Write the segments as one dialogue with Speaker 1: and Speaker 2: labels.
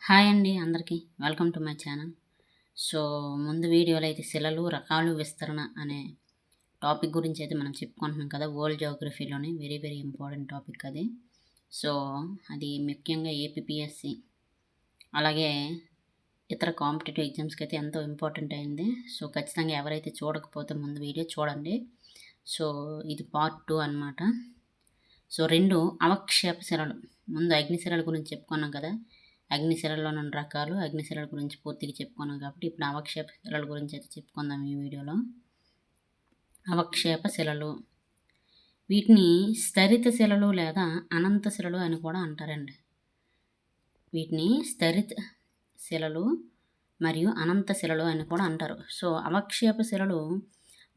Speaker 1: Hi అండి అందరికీ welcome to my channel. So ముందు వీడియోలో అయితే శిలలు రకాలు విస్తరణ అనే టాపిక్ గురించి అయితే మనం చెప్పుకుంటున్నాం కదా. వరల్డ్ జియోగ్రఫీలోని వెరీ వెరీ ఇంపార్టెంట్ టాపిక్ అది. సో అది ముఖ్యంగా ఏపీఎస్సి అలాగే ఇతర కాంపిటేటివ్ ఎగ్జామ్స్కి అయితే ఎంతో ఇంపార్టెంట్ అయింది. సో ఖచ్చితంగా ఎవరైతే చూడకపోతే ముందు వీడియో చూడండి. సో ఇది పార్ట్ 2 అన్నమాట. సో 2 అవక్షేప శిలలు. ముందు అగ్నిశిలల గురించి చెప్పుకున్నాం కదా. అగ్నిశిలల్లో 2 రకాలు అగ్నిశిలల గురించి పూర్తిగా చెప్పుకున్నాం కాబట్టి ఇప్పుడు అవక్షేప శిలల గురించి అయితే చెప్పుకుందాం ఈ వీడియోలో. అవక్షేప శిలలు వీటిని స్థరిత శిలలు లేదా అనంత శిలలు అని కూడా అంటారండి. వీటిని స్థరిత శిలలు మరియు అనంత శిలలు అని కూడా అంటారు. సో అవక్షేప శిలలు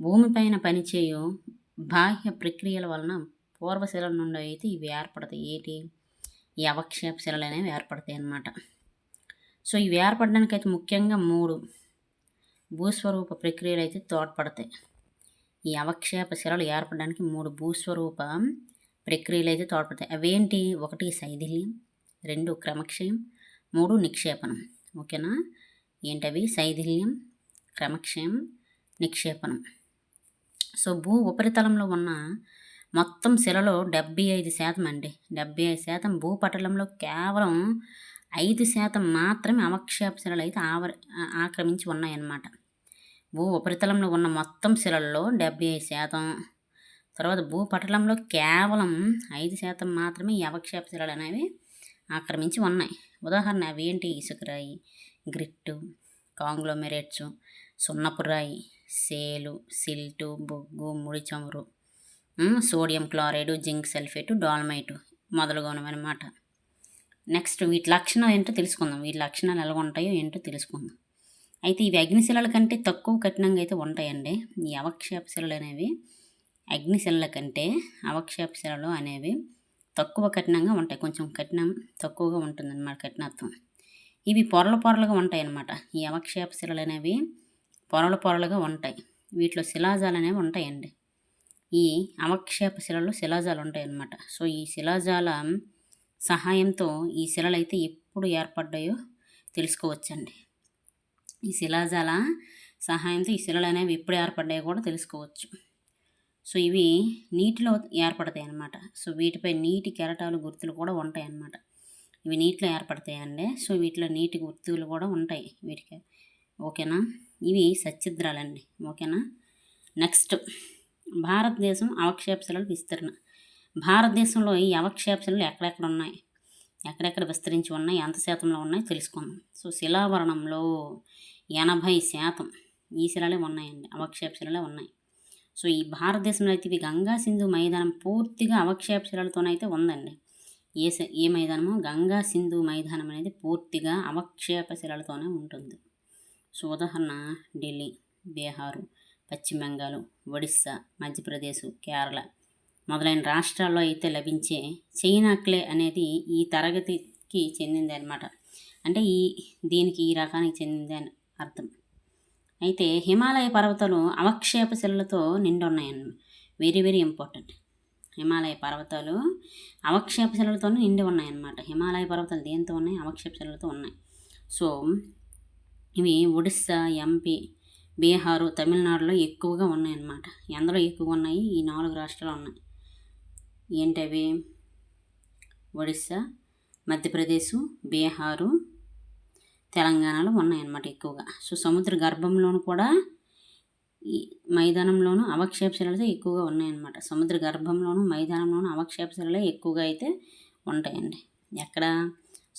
Speaker 1: భూమిపైన పనిచేయు బాహ్య ప్రక్రియల వలన పూర్వశిలల నుండి అయితే ఇవి ఏర్పడతాయి. ఈ అవక్షేప శిలలు అనేవి ఏర్పడతాయి అన్నమాట. సో ఇవి ఏర్పడడానికి అయితే ముఖ్యంగా 3 భూస్వరూప ప్రక్రియలు అయితే తోడ్పడతాయి. ఈ అవక్షేప శిలలు ఏర్పడడానికి 3 భూస్వరూప ప్రక్రియలు అయితే తోడ్పడతాయి. అవేంటి? 1 శైథిల్యం, 2 క్రమక్షయం, 3 నిక్షేపణం. ఓకేనా? ఏంటవి? శైథిల్యం, క్రమక్షయం, నిక్షేపణం. సో భూ ఉపరితలంలో ఉన్న మొత్తం శిలలో 75% అండి. 75% భూపటలంలో కేవలం 5% మాత్రమే అవక్షేప శిలలు అయితే ఆక్రమించి ఉన్నాయన్నమాట. భూ ఉపరితలంలో ఉన్న మొత్తం శిలల్లో 75%, తర్వాత భూపటలంలో కేవలం 5% మాత్రమే ఈ అవక్షేప శిలలు అనేవి ఆక్రమించి ఉన్నాయి. ఉదాహరణ అవి ఏంటి? ఇసుకరాయి, గ్రిట్టు, కాంగ్లోమెరేట్స్, సున్నపు రాయి, సేలు, సిల్టు, బొగ్గు, ముడి చమురు, sodium chloride, zinc sulphate, dolomite మొదలుగునవన్నమాట. నెక్స్ట్ వీటి లక్షణాలు ఏంటో తెలుసుకుందాం. వీటి లక్షణాలు ఎలా ఉంటాయో ఏంటో తెలుసుకుందాం. అయితే ఇవి అగ్నిశిలల కంటే తక్కువ కఠినంగా అయితే ఉంటాయండి. ఈ అవక్షేప శిలలు అనేవి అగ్నిశిలల కంటే అవక్షేప శిలలు అనేవి తక్కువ కఠినంగా ఉంటాయి. కొంచెం కఠినం తక్కువగా ఉంటుందన్నమాట కఠినత్వం. ఇవి పొరలు పొరలుగా ఉంటాయి అన్నమాట. ఈ అవక్షేప శిలలు అనేవి పొరలు పొరలుగా ఉంటాయి. వీటిలో శిలాజాలు అనేవి ఉంటాయండి. ఈ అవక్షేప శిలలు శిలాజాలు ఉంటాయి అన్నమాట. సో ఈ శిలాజాల సహాయంతో ఈ శిలలు అయితే ఎప్పుడు ఏర్పడ్డాయో తెలుసుకోవచ్చండి. ఈ శిలాజాల సహాయంతో ఈ శిలలు అనేవి ఎప్పుడు ఏర్పడ్డాయో కూడా తెలుసుకోవచ్చు. సో ఇవి నీటిలో ఏర్పడతాయి అన్నమాట. సో వీటిపై నీటి కెరటాలు గుర్తులు కూడా ఉంటాయి అన్నమాట. ఇవి నీటిలో ఏర్పడతాయండి. సో వీటిలో నీటి గుర్తులు కూడా ఉంటాయి వీటికి. ఓకేనా? ఇవి సచ్ఛిద్రాలండి. ఓకేనా? నెక్స్ట్ భారతదేశం అవక్షేప శిలల విస్తరణ. భారతదేశంలో ఈ అవక్షేప శిలలు ఎక్కడెక్కడ ఉన్నాయి, ఎక్కడెక్కడ విస్తరించి ఉన్నాయి, ఎంత శాతంలో ఉన్నాయి తెలుసుకుందాం. సో శిలావరణంలో 80% ఈ శిలలే ఉన్నాయండి. అవక్షేప శిలలే ఉన్నాయి. సో ఈ భారతదేశంలో అయితే ఇవి గంగా సింధు మైదానం పూర్తిగా అవక్షేప శిలలతోనైతే ఉందండి. ఏ మైదానము? గంగా సింధు మైదానం అనేది పూర్తిగా అవక్షేప శిలలతోనే ఉంటుంది. సో ఉదాహరణ ఢిల్లీ, బీహారు, పశ్చిమ బెంగాల్, ఒడిస్సా, మధ్యప్రదేశ్, కేరళ మొదలైన రాష్ట్రాల్లో అయితే లభించే చైనా క్లే అనేది ఈ తరగతికి చెందింది అనమాట. అంటే దీనికి ఈ రకానికి చెందింది అని అర్థం. అయితే హిమాలయ పర్వతాలు అవక్షేప శిలలతో నిండి ఉన్నాయండి. Very very important. హిమాలయ పర్వతాలు అవక్షేప శిలలతో నిండి ఉన్నాయన్నమాట. హిమాలయ పర్వతాలు దేంతో ఉన్నాయి? అవక్షేప శిలలతో ఉన్నాయి. సో ఇవి ఒడిస్సా, ఎంపీ, బీహారు, తమిళనాడులో ఎక్కువగా ఉన్నాయన్నమాట. ఎందులో ఎక్కువగా ఉన్నాయి? ఈ 4 రాష్ట్రాలు ఉన్నాయి. ఏంటవి? ఒడిస్సా, మధ్యప్రదేశ్, బీహారు, తెలంగాణలో ఉన్నాయన్నమాట ఎక్కువగా. సో సముద్ర గర్భంలోనూ కూడా ఈ మైదానంలోనూ అవక్షేప శిలలు ఎక్కువగా ఉన్నాయన్నమాట. సముద్ర గర్భంలోనూ మైదానంలోనూ అవక్షేప శిలలే ఎక్కువగా అయితే ఉంటాయండి. ఎక్కడ?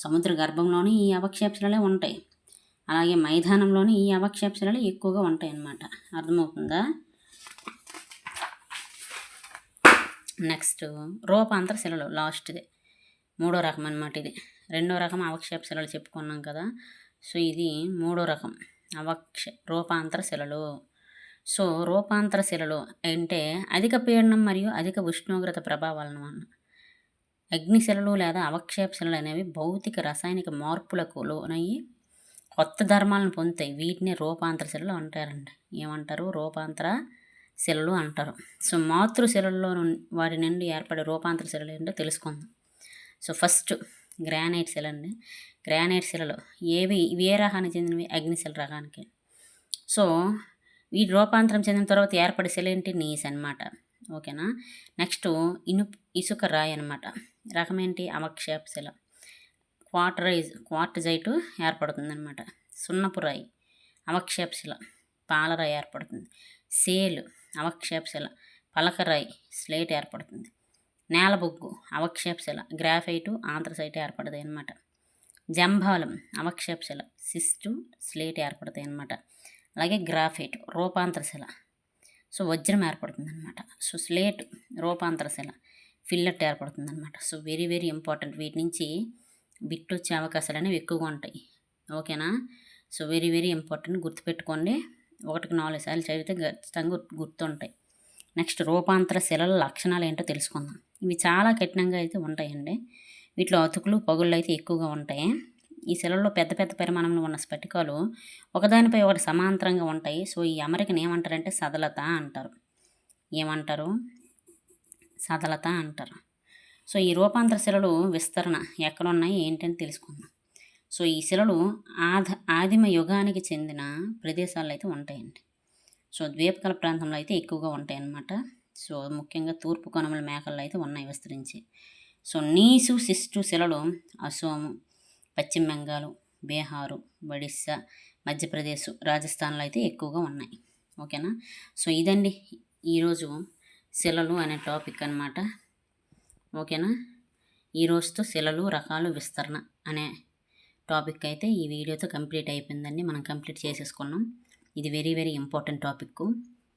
Speaker 1: సముద్ర గర్భంలోనూ ఈ అవక్షేప శిలలే ఉంటాయి. అలాగే మైదానంలోని ఈ అవక్షేప శిలలు ఎక్కువగా ఉంటాయి అన్నమాట. అర్థమవుతుందా? నెక్స్ట్ రూపాంతర శిలలు లాస్ట్ది 3వ రకం అన్నమాట. ఇది 2వ రకం అవక్షేప శిలలు చెప్పుకున్నాం కదా. సో ఇది 3వ రకం రూపాంతర శిలలు. సో రూపాంతర శిలలు అంటే అధిక పీడనం మరియు అధిక ఉష్ణోగ్రత ప్రభావాలను అగ్నిశిలలు లేదా అవక్షేప శిలలు అనేవి భౌతిక రసాయనిక మార్పులకు లోనయ్యి కొత్త ధర్మాలను పొందుతాయి. వీటిని రూపాంతర శిలలు అంటారండి. ఏమంటారు? రూపాంతర శిలలు అంటారు. సో మాతృ శిలల్లో వాటి నుండి ఏర్పడే రూపాంతర శిలలు ఏంటో తెలుసుకుందాం. సో ఫస్ట్ గ్రానైట్ శిల అండి. గ్రానైట్ శిలలో ఏ రకానికి చెందినవి? అగ్నిశిల రకానికి. సో ఈ రూపాంతరం చెందిన తర్వాత ఏర్పడే శిల ఏంటి? నీస్ అనమాట. ఓకేనా. నెక్స్ట్ ఇసుక రాయి అనమాట. రకం ఏంటి? అవక్షేప శిల. క్వార్టజైటు ఏర్పడుతుంది అనమాట. సున్నపు రాయి అవక్షేప శిల, పాలరాయి ఏర్పడుతుంది. సేలు అవక్షేప శిల, పలకరాయి, స్లేట్ ఏర్పడుతుంది. నేలబొగ్గు అవక్షేప శిల, గ్రాఫైటు, ఆంథ్రసైట్ ఏర్పడతాయి అన్నమాట. జంబాలం అవక్షేప శిల, సిస్టు, స్లేట్ ఏర్పడతాయి అన్నమాట. అలాగే గ్రాఫైట్ రూపాంతర శిల, సో వజ్రం ఏర్పడుతుంది అనమాట. సో స్లేట్ రూపాంతర శిల, ఫిల్లెట్ ఏర్పడుతుంది అనమాట. So very very important. వీటి నుంచి బిట్ వచ్చే అవకాశాలు అనేవి ఎక్కువగా ఉంటాయి. ఓకేనా. సో వెరీ వెరీ ఇంపార్టెంట్, గుర్తుపెట్టుకోండి. 1-4 సార్లు చదివితే ఖచ్చితంగా గుర్తుంటాయి. నెక్స్ట్ రూపాంతర శిలల లక్షణాలు ఏంటో తెలుసుకుందాం. ఇవి చాలా కఠినంగా అయితే ఉంటాయండి. వీటిలో అతుకులు పగుళ్ళు అయితే ఎక్కువగా ఉంటాయి. ఈ శిలల్లో పెద్ద పెద్ద పరిమాణంలో ఉన్న స్ఫటికాలు ఒకదానిపై ఒకటి సమాంతరంగా ఉంటాయి. సో ఈ అమరికను ఏమంటారంటే సదలత అంటారు. ఏమంటారు? సదలత అంటారు. సో ఈ రూపాంతర శిలలు విస్తరణ ఎక్కడున్నాయి ఏంటని తెలుసుకుందాం. సో ఈ శిలలు ఆదిమ యుగానికి చెందిన ప్రదేశాల్లో అయితే ఉంటాయండి. సో ద్వీపకల్ప ప్రాంతంలో అయితే ఎక్కువగా ఉంటాయి అన్నమాట. సో ముఖ్యంగా తూర్పు కనుమల మేకల్లో అయితే ఉన్నాయి విస్తరించి. సో నీసు సిస్టు శిలలు అసోము, పశ్చిమ బెంగాల్, బీహారు, ఒడిస్సా, మధ్యప్రదేశ్, రాజస్థాన్లో అయితే ఎక్కువగా ఉన్నాయి. ఓకేనా. సో ఇదండి ఈరోజు శిలలు అనే టాపిక్ అనమాట. ఓకేనా. ఈరోజుతో శిలలు, రకాలు, విస్తరణ అనే టాపిక్ అయితే ఈ వీడియోతో కంప్లీట్ అయిపోయిందండి. మనం కంప్లీట్ చేసేసుకున్నాం. ఇది వెరీ వెరీ ఇంపార్టెంట్ టాపిక్.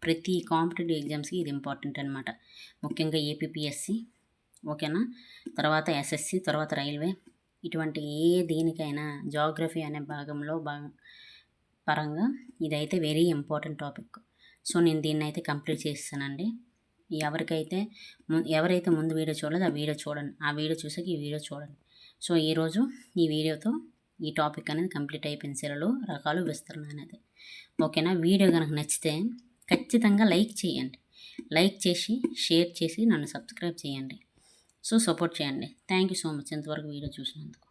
Speaker 1: ప్రతి కాంపిటేటివ్ ఎగ్జామ్స్కి ఇది ఇంపార్టెంట్ అనమాట. ముఖ్యంగా ఏపీపీఎస్సి, ఓకేనా, తర్వాత ఎస్ఎస్సి, తర్వాత రైల్వే, ఇటువంటి దేనికైనా జాగ్రఫీ అనే పరంగా ఇదైతే వెరీ ఇంపార్టెంట్ టాపిక్. సో నేను దీన్ని అయితే కంప్లీట్ చేస్తానండి. ఎవరైతే ముందు వీడియో చూడలేదు ఆ వీడియో చూడండి, ఆ వీడియో చూసాక ఈ వీడియో చూడండి. సో ఈరోజు ఈ వీడియోతో ఈ టాపిక్ అనేది కంప్లీట్ అయిపోయింది. శిలలు, రకాలు, విస్తరణ అనేది. ఓకేనా. వీడియో కనుక నచ్చితే ఖచ్చితంగా లైక్ చేయండి. లైక్ చేసి షేర్ చేసి నన్ను సబ్స్క్రైబ్ చేయండి. సో సపోర్ట్ చేయండి. థ్యాంక్ యూ సో మచ్ ఇంతవరకు వీడియో చూసినందుకు.